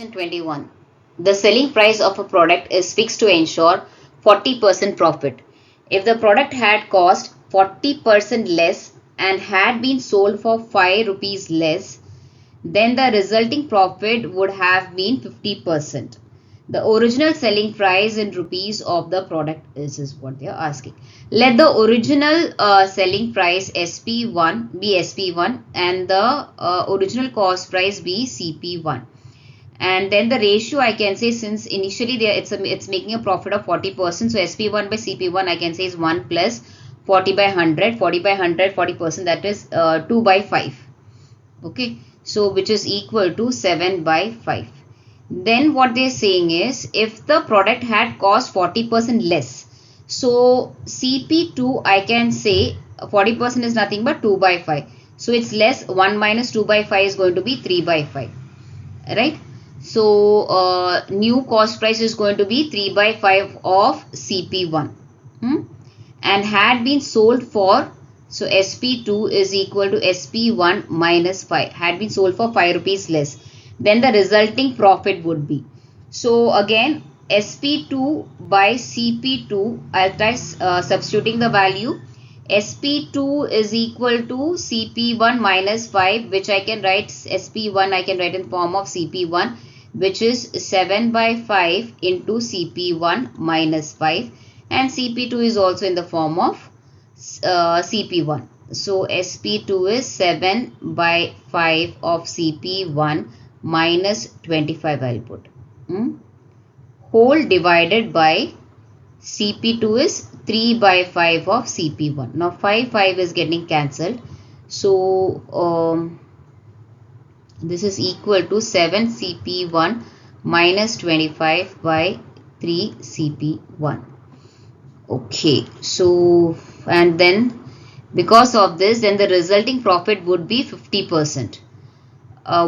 Question 21. The selling price of a product is fixed to ensure 40% profit. If the product had cost 40% less and had been sold for 5 rupees less, then the resulting profit would have been 50%. The original selling price in rupees of the product is what they are asking. Let the original selling price SP1 be SP1 and the original cost price be CP1. And then the ratio I can say, since initially it's making a profit of 40%, so SP1 by CP1 I can say is 1 plus 40 by 100, 40 by 100, 40%, that is 2 by 5. Okay, so which is equal to 7 by 5. Then what they're saying is, if the product had cost 40% less, so CP2 I can say 40% is nothing but 2 by 5. So it's less. 1 minus 2 by 5 is going to be 3 by 5. Right? So new cost price is going to be 3 by 5 of CP1. And had been sold for, so SP2 is equal to SP1 minus 5, had been sold for 5 rupees less, then the resulting profit would be. So again SP2 by CP2, I'll try substituting the value. SP2 is equal to CP1 minus 5, which I can write SP1, I can write in form of CP1, which is 7 by 5 into CP1 minus 5, and CP2 is also in the form of CP1. So SP2 is 7 by 5 of CP1 minus 25 I'll put. Whole divided by CP2 is 3 by 5 of CP1. Now 5 is getting cancelled. So this is equal to 7 CP1 minus 25 by 3 CP1. Okay, so and then because of this, then the resulting profit would be 50%.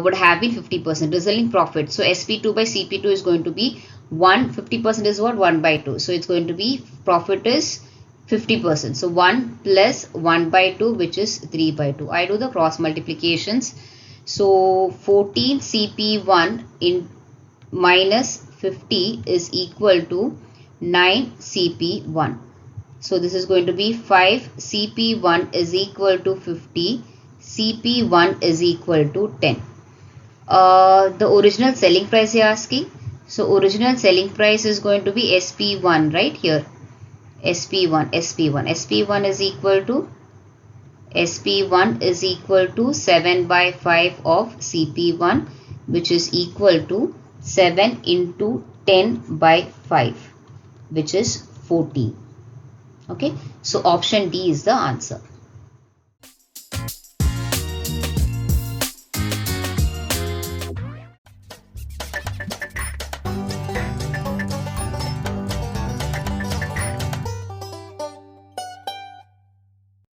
Would have been 50% resulting profit. So SP2 by CP2 is going to be 50% is what? 1 by 2. So it's going to be profit is 50%. So 1 plus 1 by 2, which is 3 by 2. I do the cross multiplications. So 14 CP1 in minus 50 is equal to 9 CP1. So this is going to be 5 CP1 is equal to 50. CP1 is equal to 10. The original selling price you are asking. So original selling price is going to be SP1 right here. SP1 is equal to 7 by 5 of CP1, which is equal to 7 into 10 by 5, which is 14. Okay, so option D is the answer.